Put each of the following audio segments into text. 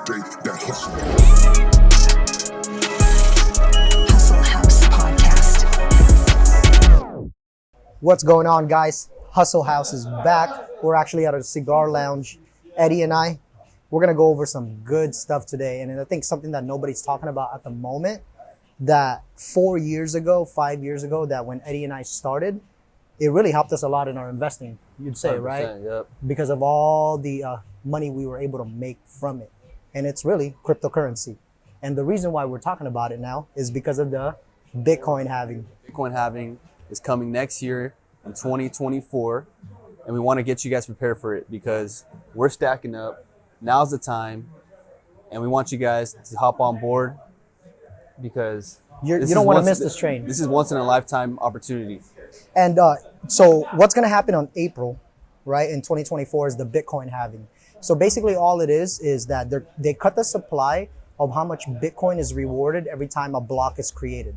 day that hustle. Hustle House Podcast. What's going on, guys? Hustle House is back. We're actually at a cigar lounge. Eddie and I, we're going to go over some good stuff today. And I think something that nobody's talking about at the moment, that 5 years ago, that when Eddie and I started, it really helped us a lot in our investing, you'd say, right? Yep. Because of all the money we were able to make from it. And it's really cryptocurrency. And the reason why we're talking about it now is because of the Bitcoin halving. Bitcoin halving is coming next year in 2024, and we want to get you guys prepared for it because we're stacking up. Now's the time, and we want you guys to hop on board because You don't want to miss this train. This is once in a lifetime opportunity. And so what's going to happen on April, right, in 2024 is the Bitcoin halving. So basically all it is that they cut the supply of how much Bitcoin is rewarded every time a block is created.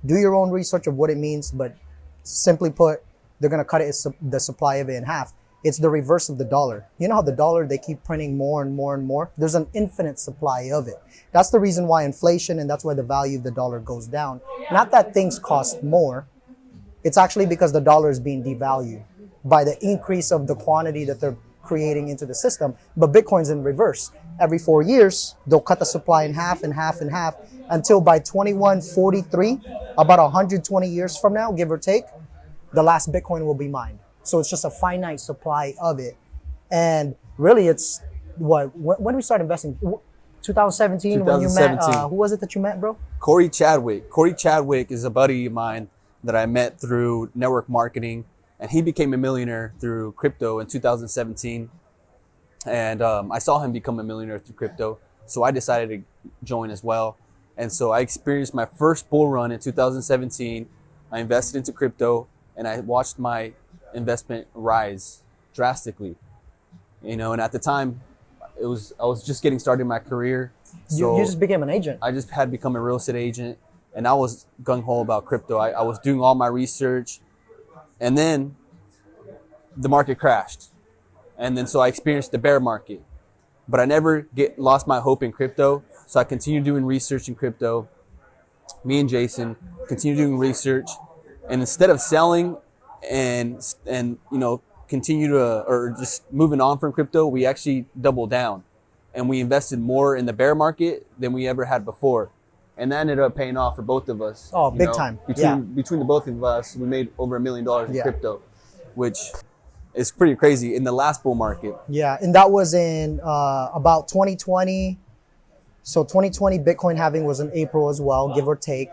Do your own research of what it means, but simply put, they're going to cut the supply of it in half. It's the reverse of the dollar. You know how the dollar, they keep printing more and more and more? There's an infinite supply of it. That's the reason why inflation, and that's why the value of the dollar goes down. Not that things cost more. It's actually because the dollar is being devalued by the increase of the quantity that they're creating into the system. But Bitcoin's in reverse. Every 4 years, they'll cut the supply in half and half and half until by 2143, about 120 years from now, give or take, the last Bitcoin will be mined. So it's just a finite supply of it. And really it's when we started investing, 2017 when you met, who was it that you met, bro? Corey Chadwick. Corey Chadwick is a buddy of mine that I met through network marketing, and he became a millionaire through crypto in 2017. And I saw him become a millionaire through crypto, so I decided to join as well. And so I experienced my first bull run in 2017. I invested into crypto, and I watched my investment rise drastically. And at the time, I was just getting started in my career. So You just became an agent. I just had become a real estate agent, and I was gung-ho about crypto. I was doing all my research, and then the market crashed. And then so I experienced the bear market. But I never lost my hope in crypto, so I continued doing research in crypto. Me and Jason continued doing research, and instead of selling and continue to, or just moving on from crypto, we actually doubled down, and we invested more in the bear market than we ever had before. And that ended up paying off for both of us. Oh, big time. Between the both of us, we made over $1 million in Yeah. crypto, which is pretty crazy in the last bull market. Yeah, and that was in about 2020. So 2020 Bitcoin halving was in April as well, give or take.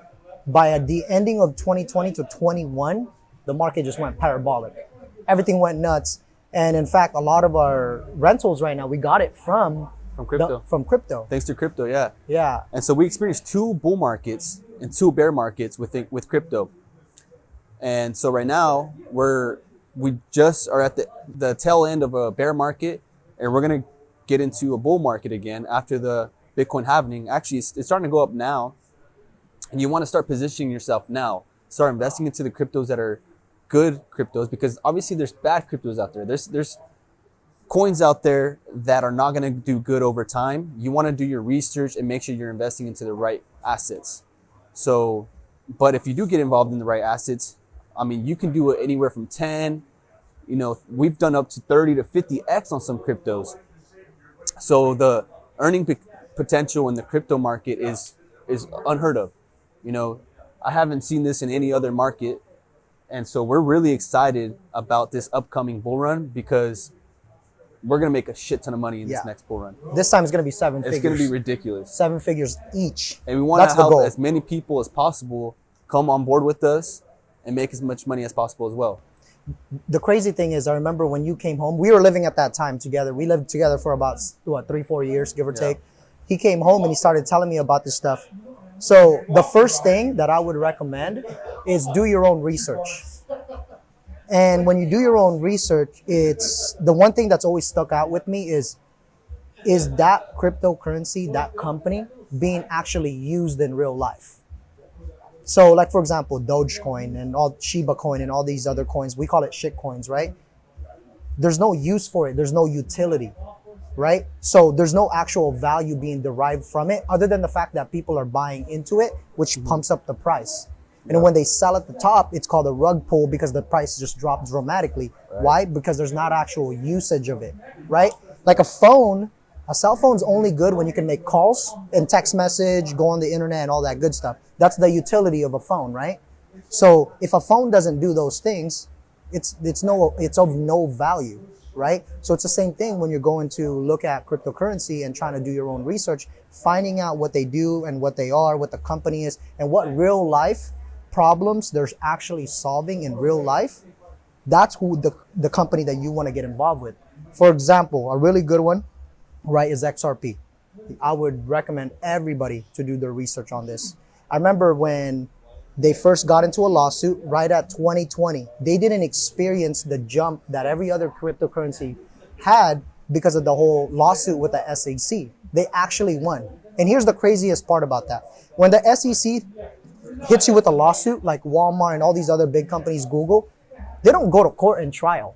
By the ending of 2020 to 21, the market just went parabolic. Everything went nuts. And in fact, a lot of our rentals right now, we got it from crypto. From crypto. Thanks to crypto, yeah. Yeah. And so we experienced 2 bull markets and 2 bear markets with crypto. And so right now we just are at the tail end of a bear market, and we're gonna get into a bull market again after the Bitcoin halving. Actually, it's starting to go up now, and you want to start positioning yourself now. Start investing into the cryptos that are good cryptos, because obviously there's bad cryptos out there. There's coins out there that are not going to do good over time. You want to do your research and make sure you're investing into the right assets. So, but if you do get involved in the right assets, I mean, you can do it anywhere from 10, we've done up to 30 to 50x on some cryptos. So the earning potential in the crypto market is unheard of. I haven't seen this in any other market. And so we're really excited about this upcoming bull run because we're going to make a shit ton of money in this next bull run. This time it's going to be 7 figures. It's going to be ridiculous. 7 figures each. And we want to help as many people as possible come on board with us and make as much money as possible as well. The crazy thing is, I remember when you came home, we were living at that time together. We lived together for about 3-4 years, give or take. He came home and he started telling me about this stuff. So the first thing that I would recommend is do your own research. And when you do your own research, it's the one thing that's always stuck out with me is that cryptocurrency, that company, being actually used in real life. So like, for example, Dogecoin and all Shiba coin and all these other coins, we call it shit coins, right? There's no use for it. There's no utility. right? So there's no actual value being derived from it other than the fact that people are buying into it, which pumps up the price. And when they sell at the top, it's called a rug pull because the price just dropped dramatically. Why? Because there's not actual usage of it, right? Like a cell phone's only good when you can make calls and text message, go on the internet and all that good stuff. That's the utility of a phone, right? So if a phone doesn't do those things, it's of no value, right? So it's the same thing when you're going to look at cryptocurrency and trying to do your own research, finding out what they do and what they are, what the company is, and what real life problems they're actually solving in real life. That's who the company that you want to get involved with. For example, a really good one, right, is XRP. I would recommend everybody to do their research on this. I remember when they first got into a lawsuit right at 2020, they didn't experience the jump that every other cryptocurrency had because of the whole lawsuit with the SEC. They actually won. And here's the craziest part about that. When the SEC hits you with a lawsuit like Walmart and all these other big companies, Google, they don't go to court and trial.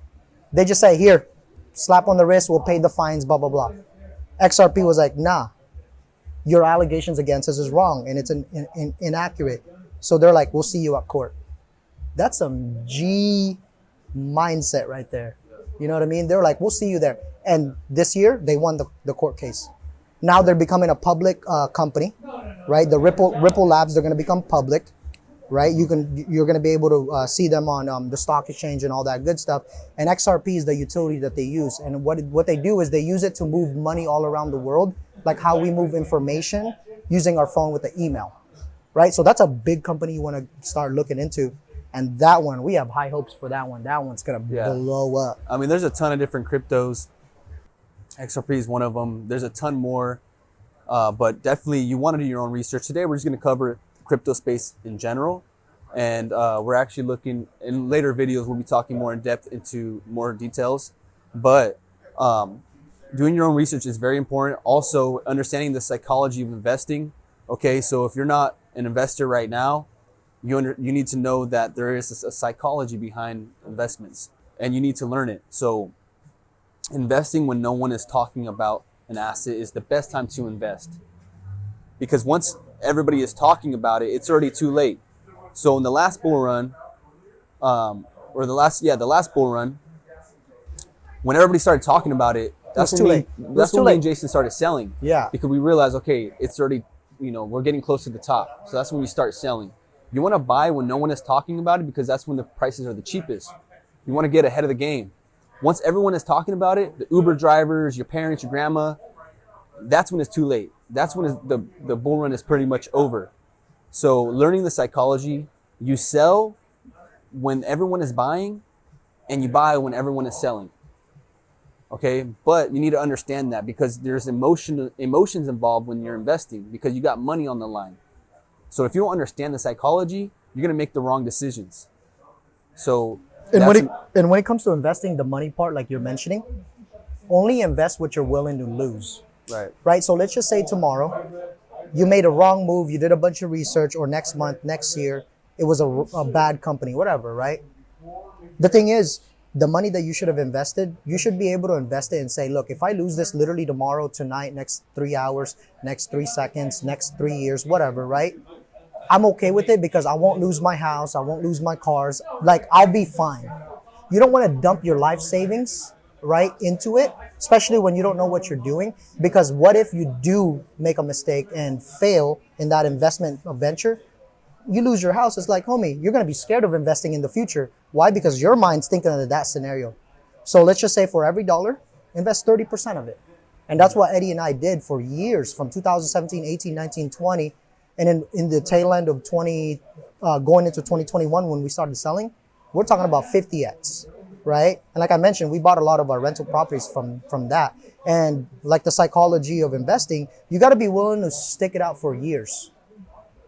They just say, here, slap on the wrist, we'll pay the fines, blah, blah, blah. XRP was like, nah, your allegations against us is wrong and it's inaccurate. So they're like, we'll see you at court. That's some G mindset right there. You know what I mean? They're like, we'll see you there. And this year, they won the court case. Now they're becoming a public company, right? The Ripple Labs, they're going to become public, right? You're going to be able to see them on the stock exchange and all that good stuff. And XRP is the utility that they use. And what they do is they use it to move money all around the world, like how we move information using our phone with the email, right? So that's a big company you want to start looking into. And that one, we have high hopes for that one. That one's going to blow up. I mean, there's a ton of different cryptos. XRP is one of them. There's a ton more, but definitely you want to do your own research. Today, we're just going to cover crypto space in general. And we're actually looking, in later videos, we'll be talking more in depth into more details. But doing your own research is very important. Also, understanding the psychology of investing. Okay, so if you're not an investor right now, you need to know that there is a psychology behind investments, and you need to learn it. So investing when no one is talking about an asset is the best time to invest, because once everybody is talking about it, it's already too late. So in the last bull run, the last bull run, when everybody started talking about it, that's when me and Jason started selling. Yeah. Because we realized, okay, it's already, we're getting close to the top. So that's when we start selling. You want to buy when no one is talking about it, because that's when the prices are the cheapest. You want to get ahead of the game. Once everyone is talking about it, the Uber drivers, your parents, your grandma, that's when it's too late. That's when the bull run is pretty much over. So learning the psychology, you sell when everyone is buying and you buy when everyone is selling. Okay, but you need to understand that, because there's emotions involved when you're investing, because you got money on the line. So if you don't understand the psychology, you're going to make the wrong decisions. So and when it comes to investing, the money part, like you're mentioning, only invest what you're willing to lose. Right. So let's just say tomorrow you made a wrong move, you did a bunch of research, or next month, next year, it was a bad company, whatever, right? The thing is, the money that you should have invested, you should be able to invest it and say, look, if I lose this literally tomorrow, tonight, next 3 hours, next 3 seconds, next 3 years, whatever, right? I'm okay with it because I won't lose my house, I won't lose my cars, like I'll be fine. You don't want to dump your life savings, right, into it, especially when you don't know what you're doing, because what if you do make a mistake and fail in that investment venture? You lose your house. It's like, homie, you're going to be scared of investing in the future. Why? Because your mind's thinking of that scenario. So let's just say for every dollar, invest 30% of it. And that's what Eddie and I did for years, from 2017, 18, 19, 20. And in the tail end of going into 2021, when we started selling, we're talking about 50x, right? And like I mentioned, we bought a lot of our rental properties from that. And like the psychology of investing, you got to be willing to stick it out for years.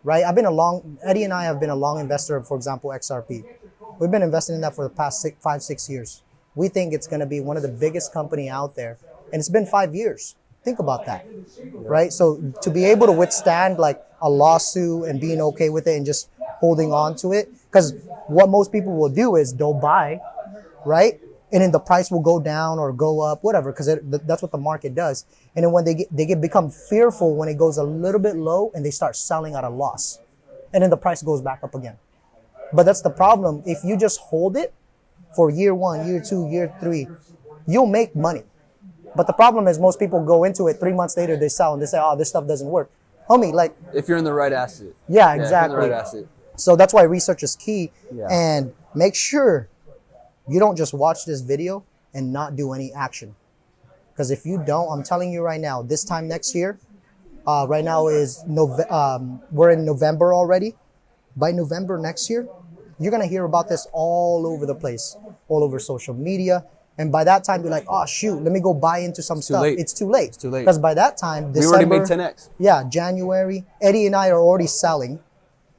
Right? Eddie and I have been a long investor, for example, XRP. We've been investing in that for the past 5-6 years. We think it's going to be one of the biggest company out there. And it's been 5 years. Think about that, right? So to be able to withstand like a lawsuit and being okay with it and just holding on to it, because what most people will do is they'll buy, right? and then the price will go down or go up, whatever, because that's what the market does. And then when they become fearful when it goes a little bit low, and they start selling at a loss, and then the price goes back up again. But that's the problem. If you just hold it for year 1, year 2, year 3, you'll make money. But the problem is most people go into it 3 months later, they sell and they say, oh, this stuff doesn't work. Homie, like, If you're in the right asset. yeah, If you're exactly. in the right asset. So that's why research is key. Yeah. And make sure you don't just watch this video and not do any action. Because if you don't, I'm telling you right now, this time next year, right now is we're in November already. By November next year, you're going to hear about this all over the place, all over social media. And by that time, you're like, oh, shoot, let me go buy into some stuff. late. It's too late. It's too late. Because by that time, We already December, made 10x. yeah, January, Eddie and I are already selling,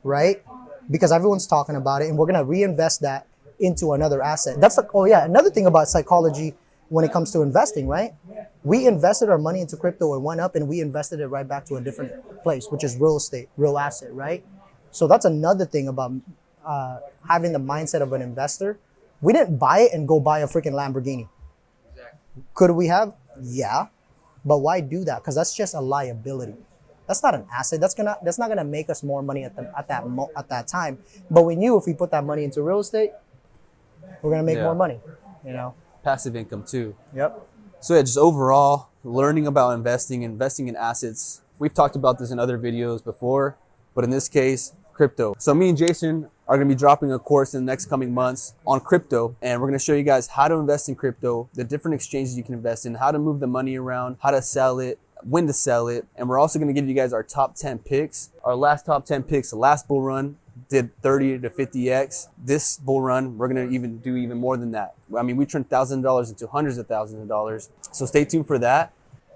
right? Because everyone's talking about it, and we're gonna reinvest that into another asset. That's like, oh yeah, another thing about psychology when it comes to investing, right? We invested our money into crypto, it went up, and we invested it right back to a different place, which is real estate, real asset, right? So that's another thing about having the mindset of an investor. We didn't buy it and go buy a freaking Lamborghini. Could we have? Yeah. But why do that? Because that's just a liability. That's not an asset. That's not gonna make us more money at that time. But we knew if we put that money into real estate, we're gonna make Yeah. more money. You know? Passive income too. Yep. So yeah, just overall, learning about investing in assets. We've talked about this in other videos before, but in this case, crypto. So me and Jason are going to be dropping a course in the next coming months on crypto, and we're going to show you guys how to invest in crypto, the different exchanges you can invest in, how to move the money around, how to sell it, when to sell it. And we're also going to give you guys our top 10 picks. Our last top 10 picks, the last bull run did 30 to 50x. This bull run, we're going to do even more than that. I mean, we turned $1,000 into hundreds of thousands of dollars. So stay tuned for that.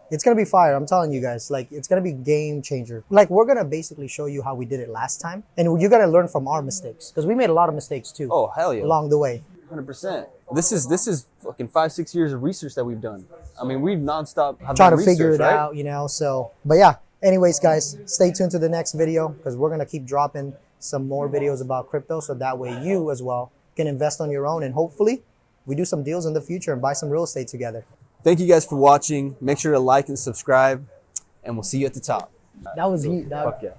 It's gonna be fire. I'm telling you guys, like, it's gonna be game changer. Like, we're gonna basically show you how we did it last time, and you're gonna learn from our mistakes, because we made a lot of mistakes too. Oh, hell yeah. Along the way. 100%. This is fucking 5-6 years of research that we've done. I mean, we've nonstop have Trying done to figure research, it right? out, you know. So, but yeah. Anyways, guys, stay tuned to the next video, because we're gonna keep dropping some more videos about crypto, so that way you as well can invest on your own, and hopefully we do some deals in the future and buy some real estate together. Thank you guys for watching. Make sure to like and subscribe, and we'll see you at the top. That was heat, dog. Fuck yeah.